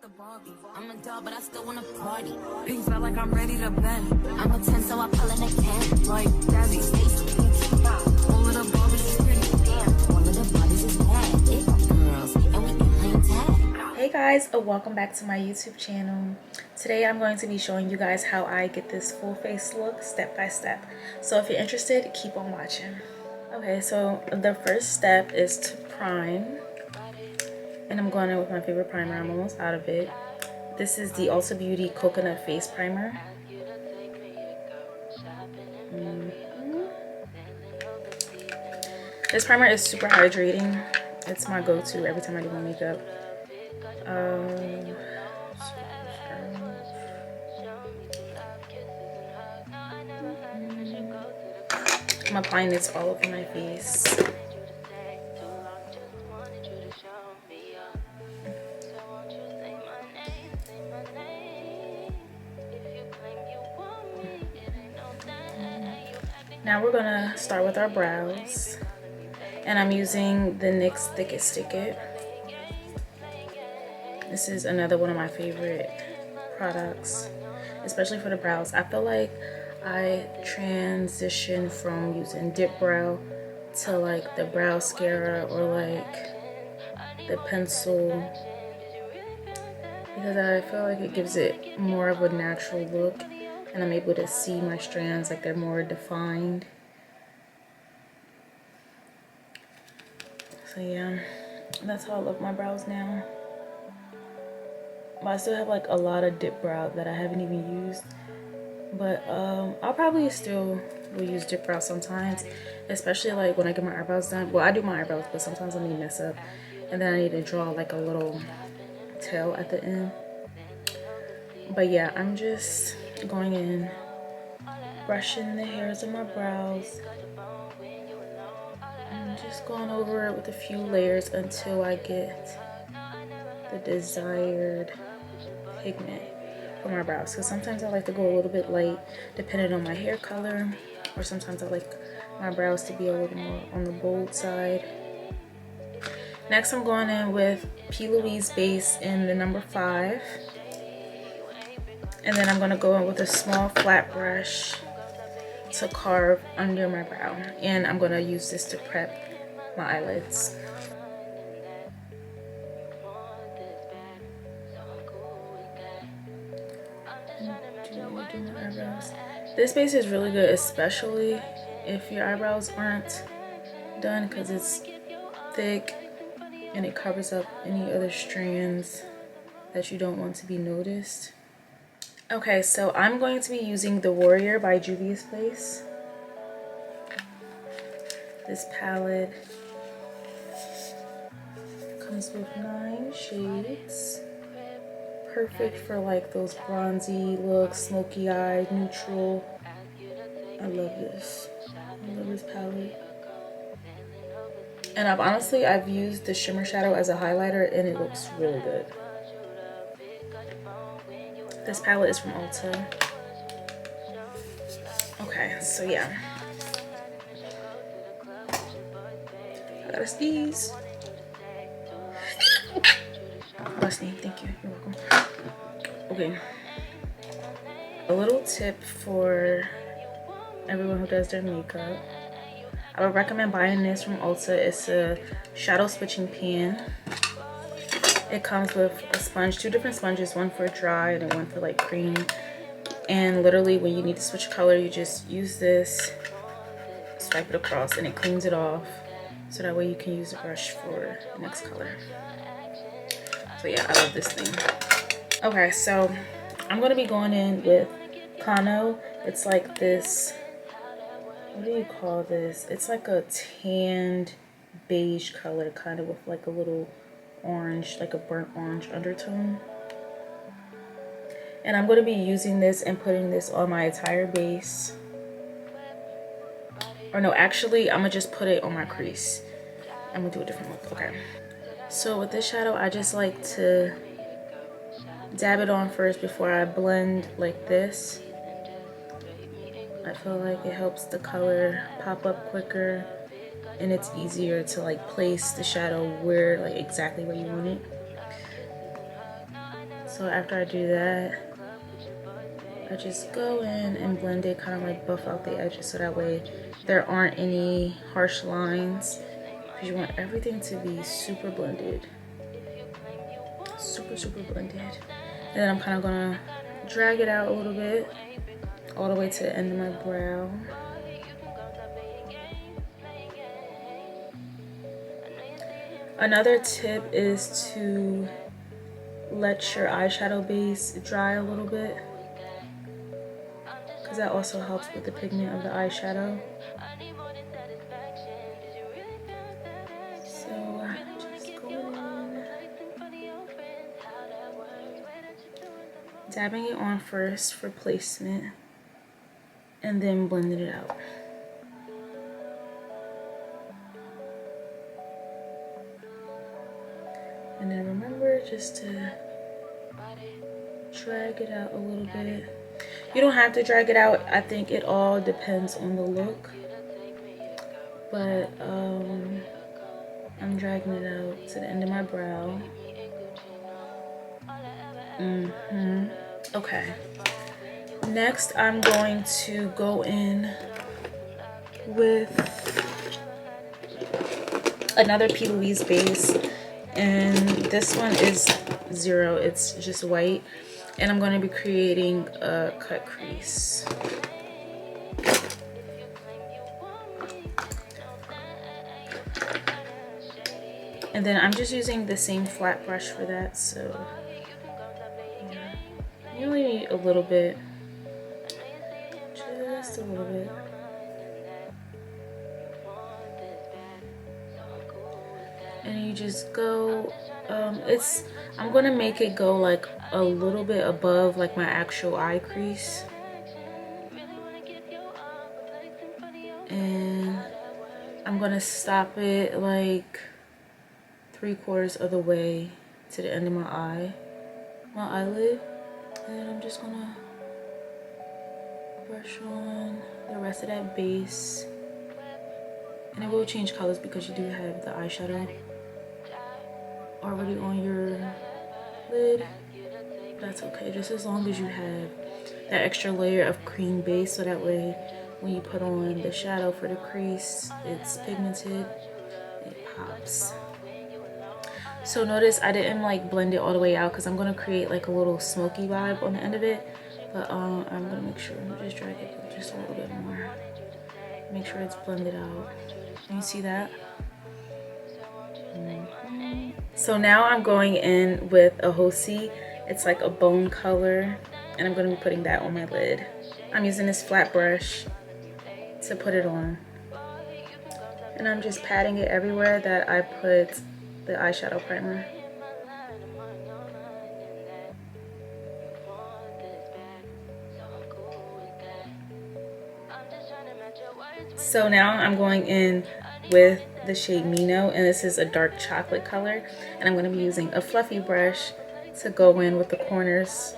the Barbie. I'm a doll, but I still wanna party. Pink felt like I'm ready to bend. I'm a 10, so I pull in a can. Like Daddy, all of the Barbies is pretty. Damn, all of the bodies is bad. It girls, and we can play tag. Hey guys, welcome back to my YouTube channel. Today I'm going to be showing you guys how I get this full face look step by step. So if you're interested, keep on watching. Okay, so the first step is to prime. And I'm going in with my favorite primer. I'm almost out of it. This is the Ulta Beauty Coconut Face Primer. This primer is super hydrating. It's my go-to every time I do my makeup. I'm applying this all over my face. Now we're gonna start with our brows, and I'm using the NYX Thick It Stick It. This is another one of my favorite products, especially for the brows. I feel like I transitioned from using dip brow to like the brow mascara or like the pencil, because I feel like it gives it more of a natural look. And I'm able to see my strands, like they're more defined. So yeah, that's how I look my brows now. But I still have like a lot of dip brow that I haven't even used. But I'll probably still will use dip brow sometimes, especially like when I get my eyebrows done. Well, I do my eyebrows, but sometimes I may mess up, and then I need to draw like a little tail at the end. But yeah, I'm just going in, brushing the hairs of my brows, and just going over it with a few layers until I get the desired pigment for my brows. Because sometimes I like to go a little bit light depending on my hair color, or sometimes I like my brows to be a little more on the bold side. Next, I'm going in with P. Louise base in the number 5. And then I'm going to go in with a small flat brush to carve under my brow. And I'm going to use this to prep my eyelids. This base is really good, especially if your eyebrows aren't done, because it's thick and it covers up any other strands that you don't want to be noticed. Okay, so I'm going to be using the Warrior by Juvia's Place. This palette comes with 9 shades. Perfect for like those bronzy looks, smoky eye, neutral. I love this. I love this palette. And I've used the shimmer shadow as a highlighter, and it looks really good. This palette is from Ulta. Okay, so yeah. I gotta sneeze. Bless me, thank you, you're welcome. Okay. A little tip for everyone who does their makeup. I would recommend buying this from Ulta. It's a shadow switching pan. It comes with a sponge, 2 different sponges, one for dry and one for like cream. And literally when you need to switch color, you just use this, swipe it across, and it cleans it off. So that way you can use the brush for the next color. So yeah, I love this thing. Okay, so I'm gonna be going in with Kano. It's like this, what do you call this? It's like a tanned beige color, kind of with like a little orange, like a burnt orange undertone. And I'm going to be using this and putting this on my entire base. Or no, actually I'm gonna just put it on my crease. I'm gonna do a different look. Okay, so with this shadow, I just like to dab it on first before I blend like this. I feel like it helps the color pop up quicker, and it's easier to like place the shadow where, like exactly where you want it. So after I do that, I just go in and blend it, kind of like buff out the edges so that way there aren't any harsh lines, because you want everything to be super blended. Super blended. And then I'm kind of gonna drag it out a little bit all the way to the end of my brow. Another tip is to let your eyeshadow base dry a little bit, because that also helps with the pigment of the eyeshadow. So just go in, dabbing it on first for placement, and then blending it out. And then remember just to drag it out a little bit. You don't have to drag it out. I think it all depends on the look. But I'm dragging it out to the end of my brow. Okay. Next, I'm going to go in with another P. Louise base. And this one is 0. It's just white. And I'm going to be creating a cut crease. And then I'm just using the same flat brush for that, so yeah. You only need a little bit, just a little bit. And you just go, I'm gonna make it go like a little bit above like my actual eye crease. And I'm gonna stop it like 3/4 of the way to the end of my eyelid. And then I'm just gonna brush on the rest of that base. And it will change colors because you do have the eyeshadow already on your lid. That's okay, just as long as you have that extra layer of cream base, so that way when you put on the shadow for the crease, it's pigmented, it pops. So notice I didn't like blend it all the way out because I'm gonna create like a little smoky vibe on the end of it. But I'm gonna make sure, just drag it just a little bit more. Make sure it's blended out. Can you see that? So now I'm going in with a Hosi. It's like a bone color, and I'm going to be putting that on my lid. I'm using this flat brush to put it on. And I'm just patting it everywhere that I put the eyeshadow primer. So now I'm going in with the shade Mino, and this is a dark chocolate color, and I'm going to be using a fluffy brush to go in with the corners.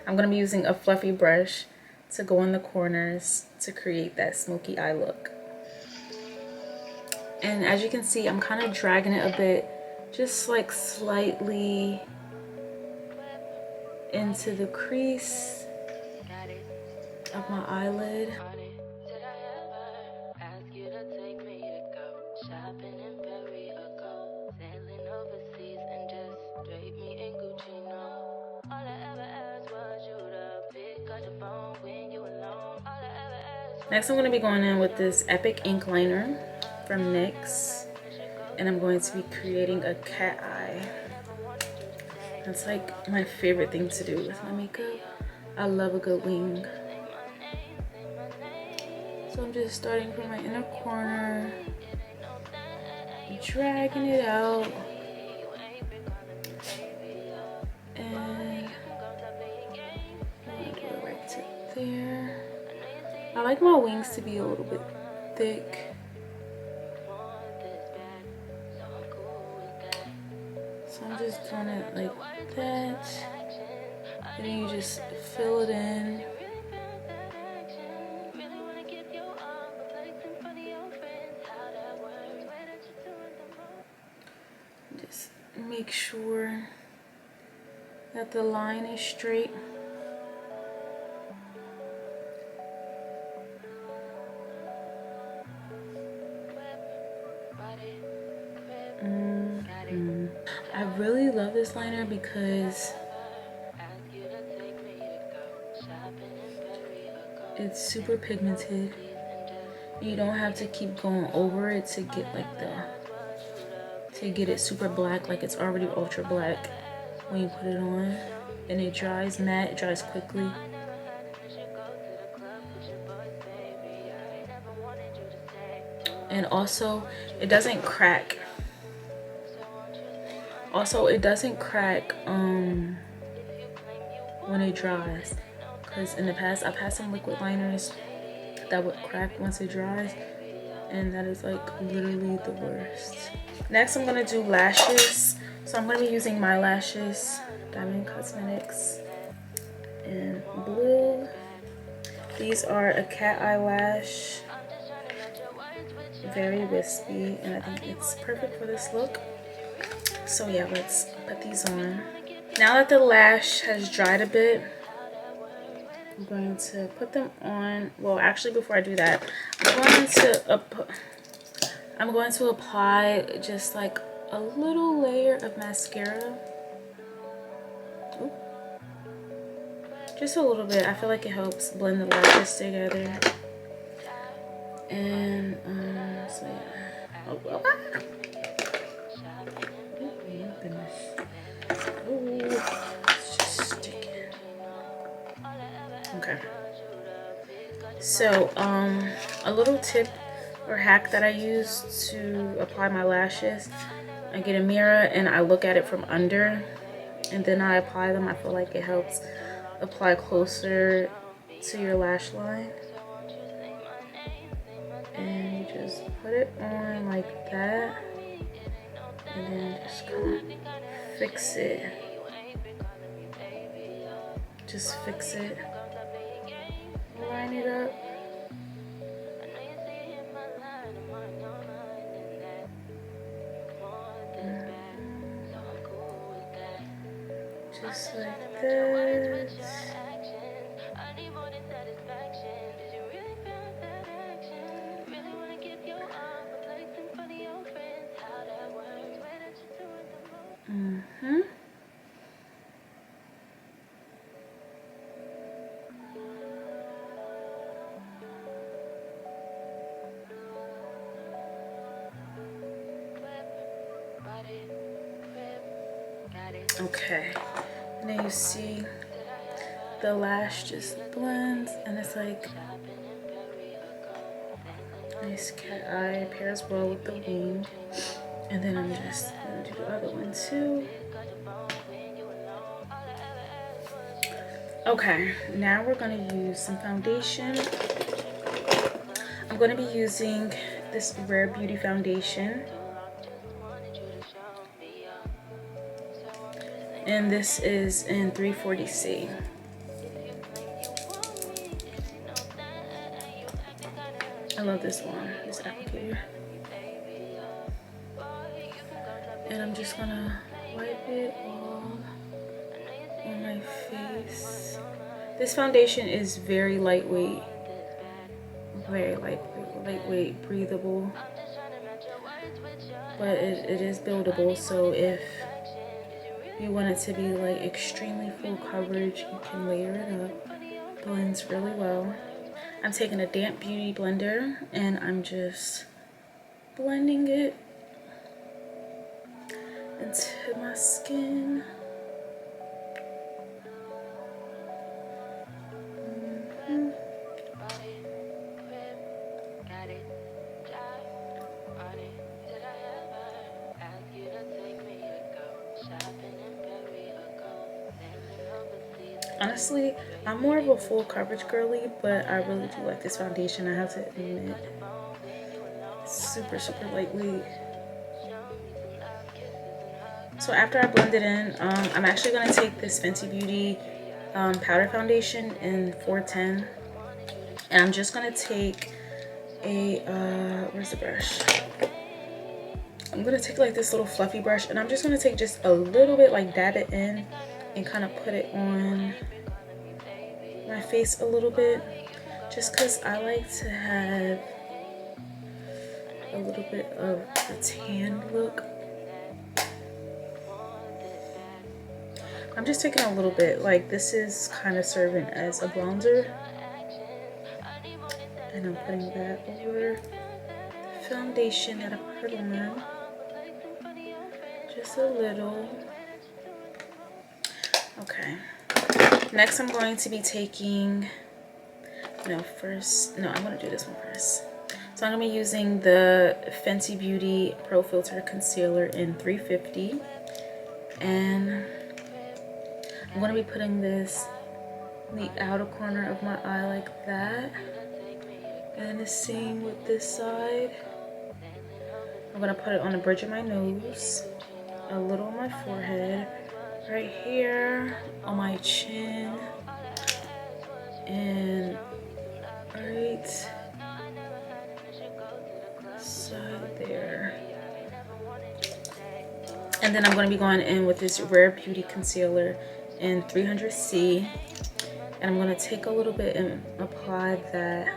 I'm going to be using a fluffy brush to go in the corners to create that smoky eye look. And as you can see, I'm kind of dragging it a bit, just like slightly into the crease of my eyelid. Next, I'm going to be going in with this Epic ink liner from NYX, and I'm going to be creating a cat eye. That's like my favorite thing to do with my makeup. I love a good wing. So I'm just starting from my inner corner, dragging it out, and I'm gonna do it right to there. I like my wings to be a little bit thick. So I'm just doing it like that. And then you just fill it in. Just make sure that the line is straight. I really love this liner because it's super pigmented. You don't have to keep going over it to get like it super black, like it's already ultra black when you put it on. And it dries matte, it dries quickly. And also it doesn't crack. When it dries, because in the past I've had some liquid liners that would crack once it dries, and that is like literally the worst. Next I'm gonna do lashes. So I'm gonna be using my lashes, Diamond Cosmetics in blue. These are a cat eyelash, very wispy, and I think it's perfect for this look. So yeah, let's put these on. Now that the lash has dried a bit, I'm going to put them on. Well, actually before I do that, I'm going to apply just like a little layer of mascara. Ooh. Just a little bit. I feel like it helps blend the lashes together. And so yeah. Oh, oh, ah. Oh my goodness. Ooh, it's just sticking. Okay. So a little tip or hack that I use to apply my lashes, I get a mirror and I look at it from under and then I apply them. I feel like it helps apply closer to your lash line. And you just put it on like that and then just kind of fix it. Just fix it. Line it up. Just like this. Okay, now you see the lash just blends and it's like nice cat eye, pairs well with the wing. And then I'm just gonna do the other one too. Okay, now we're gonna use some foundation. I'm gonna be using this Rare Beauty foundation. And this is in 340C. I love this one, this applicator. And I'm just gonna wipe it all on my face. This foundation is very lightweight, breathable, but it is buildable. So if you want it to be like extremely full coverage, you can layer it up. Blends really well. I'm taking a damp beauty blender and I'm just blending it into my skin. Honestly, I'm more of a full coverage girly, but I really do like this foundation, I have to admit. It's super, super lightweight. So after I blend it in, I'm actually going to take this Fenty Beauty powder foundation in 410. And I'm just going to take a, where's the brush? I'm going to take like this little fluffy brush and I'm just going to take just a little bit, like dab it in and kind of put it on my face a little bit, just because I like to have a little bit of a tan look. I'm just taking a little bit, like this is kind of serving as a bronzer, and I'm putting that over the foundation that I put on, just a little. Okay, next I'm going to be taking, I'm going to do this one first. So I'm going to be using the Fenty Beauty Pro Filter Concealer in 350, and I'm going to be putting this in the outer corner of my eye like that, and the same with this side. I'm going to put it on the bridge of my nose, a little on my forehead, right here on my chin, and right side there. And then I'm going to be going in with this Rare Beauty Concealer in 300C, and I'm going to take a little bit and apply that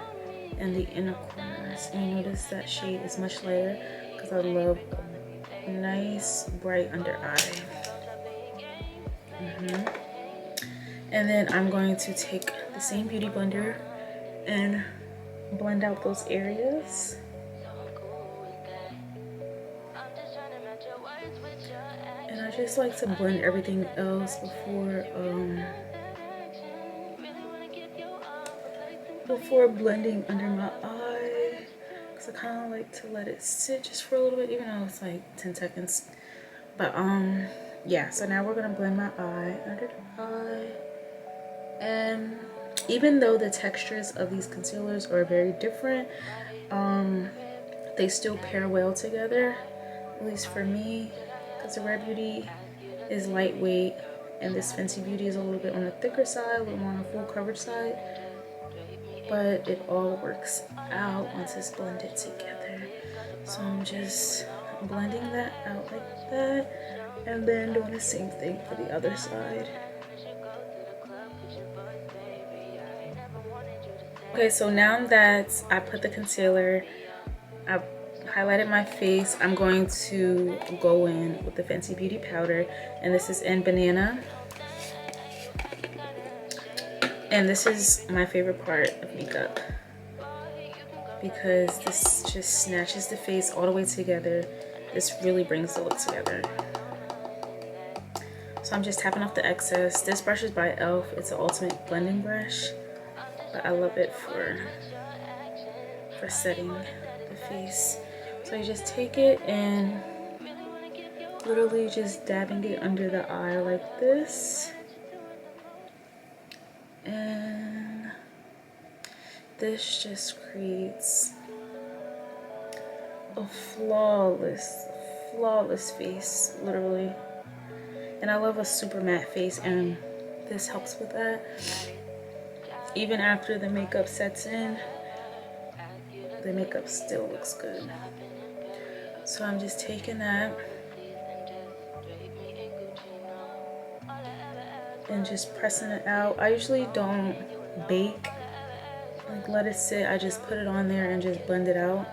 in the inner corners. And you notice that shade is much lighter because I love a nice bright under eye. And then I'm going to take the same beauty blender and blend out those areas. And I just like to blend everything else before blending under my eye, because I kind of like to let it sit just for a little bit, even though it's like 10 seconds. But yeah, so now we're gonna blend my eye, under the eye. And even though the textures of these concealers are very different, they still pair well together, at least for me, because the Rare Beauty is lightweight and this Fenty Beauty is a little bit on the thicker side, a little more on the full coverage side, but it all works out once it's blended together. So I'm just blending that out like that, and then doing the same thing for the other side. Okay, so now that I put the concealer, I've highlighted my face, I'm going to go in with the Fenty Beauty powder, and this is in Banana. And this is my favorite part of makeup, because this just snatches the face all the way together. This really brings the look together. So I'm just tapping off the excess. This brush is by e.l.f. It's an ultimate blending brush, but I love it for setting the face. So you just take it and literally just dabbing it under the eye like this. And this just creates a flawless face, literally. And I love a super matte face, and this helps with that. Even after the makeup sets in, the makeup still looks good. So I'm just taking that and just pressing it out. I usually don't bake, like let it sit. I just put it on there and just blend it out.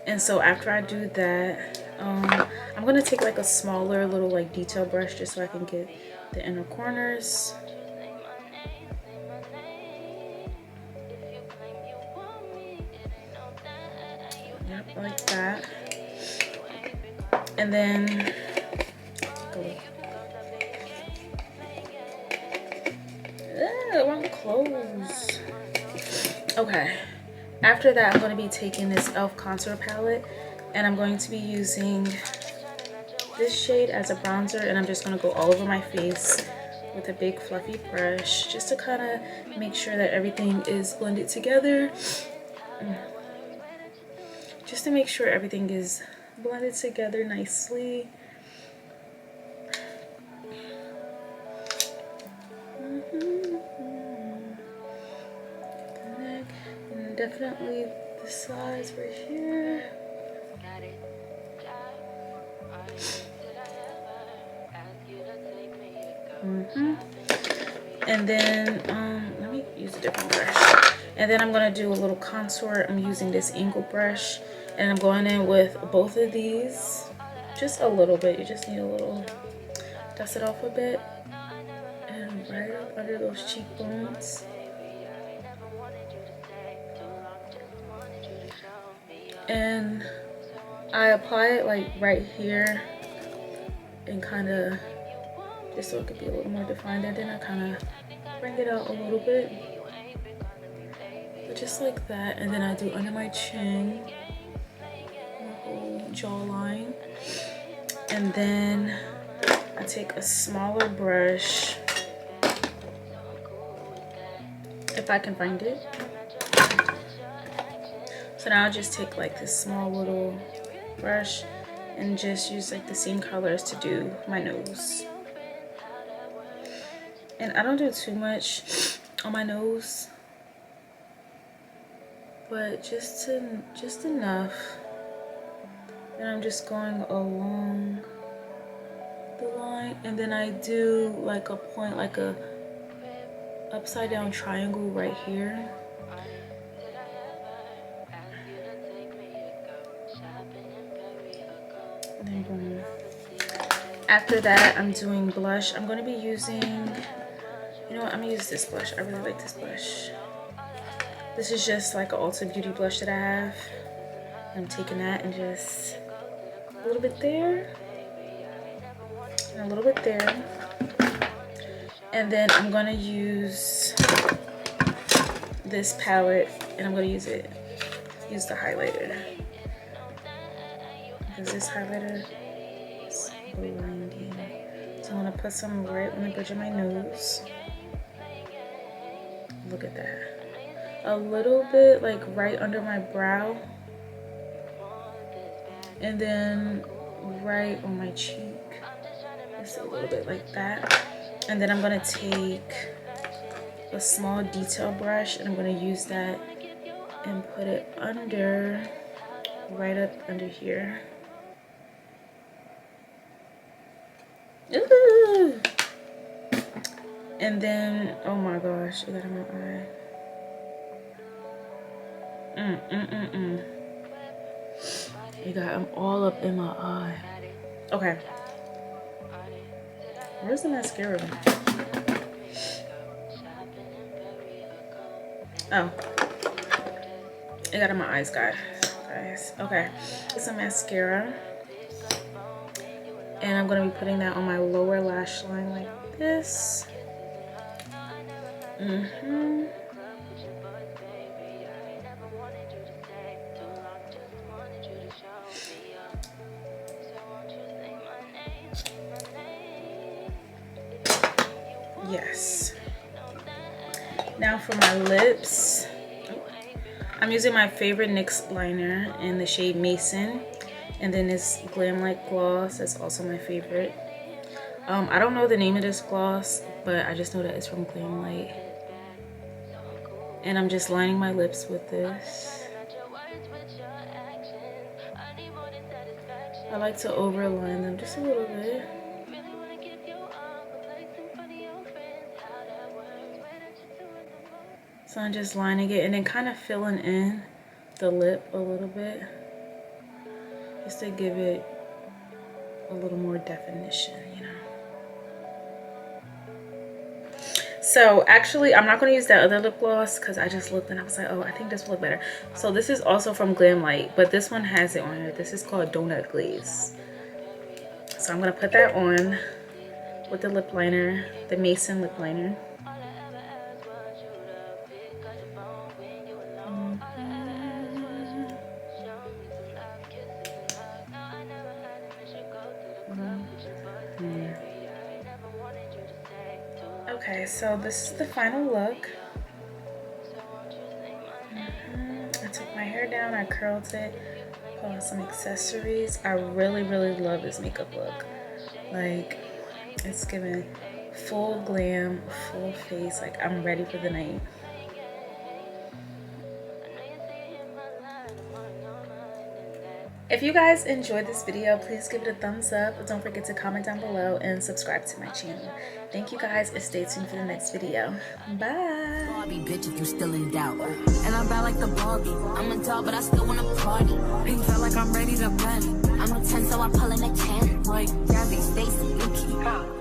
And so after I do that, I'm gonna take like a smaller little like detail brush just so I can get the inner corners. Yep, like that. And then wrong clothes. Okay, after that I'm going to be taking this e.l.f. contour palette, and I'm going to be using this shade as a bronzer, and I'm just going to go all over my face with a big fluffy brush just to kind of make sure that everything is blended together. Just to make sure everything is blended together nicely. The neck, and definitely the sides right here. And then let me use a different brush. And then I'm gonna do a little contour. I'm using this angle brush, and I'm going in with both of these, just a little bit. You just need a little, dust it off a bit, and right up under those cheekbones. And I apply it like right here, and kind of just so it could be a little more defined, and then I kind of bring it out a little bit, but just like that. And then I do under my chin, my whole jawline, and then I take a smaller brush, if I can find it. So now I'll just take like this small little brush and just use like the same colors to do my nose. And I don't do too much on my nose, but just enough. And I'm just going along the line, and then I do like a point, like a upside down triangle right here. And then boom. After that, I'm doing blush. I'm going to be using, you know what, I'm going to use this blush. I really like this blush. This is just like an Ulta Beauty blush that I have. I'm taking that and just a little bit there, and a little bit there. And then I'm going to use this palette, and I'm going to use the highlighter. Because this highlighter is blinding. So I'm going to put some right on the bridge of my nose. Look at that. A little bit like right under my brow, and then right on my cheek, just a little bit like that. And then I'm gonna take a small detail brush, and I'm gonna use that and put it under, right up under here. Ooh. And then, oh my gosh, I got in my eye. You got them all up in my eye. Okay. Where's the mascara? Oh. I got in my eyes, guys. Okay. It's a mascara. And I'm going to be putting that on my lower lash line like this. Yes. Now for my lips, I'm using my favorite NYX liner in the shade Mason, and then this Glam Light gloss. That's also my favorite. I don't know the name of this gloss, but I just know that it's from Glam Light. And I'm just lining my lips with this. I like to overline them just a little bit. So I'm just lining it and then kind of filling in the lip a little bit, just to give it a little more definition, you know. So actually, I'm not going to use that other lip gloss because I just looked and I was like, oh, I think this will look better. So this is also from Glam Light, but this one has it on here. This is called Donut Glaze. So I'm going to put that on with the lip liner, the Mason lip liner. Okay, so this is the final look. I took my hair down, I curled it, put on some accessories. I really love this makeup look. Like, it's giving full glam, full face. Like, I'm ready for the night. If you guys enjoyed this video, please give it a thumbs up. Don't forget to comment down below and subscribe to my channel. Thank you guys, and stay tuned for the next video. Bye. Barbie, bitch, if you still in doubt. And I'm bad like the Barbie. I'm a doll, but I still wanna party. Pink felt like I'm ready to bend. I'm a 10, so I pull in a 10. Like Gabby, Stacy, Yuki.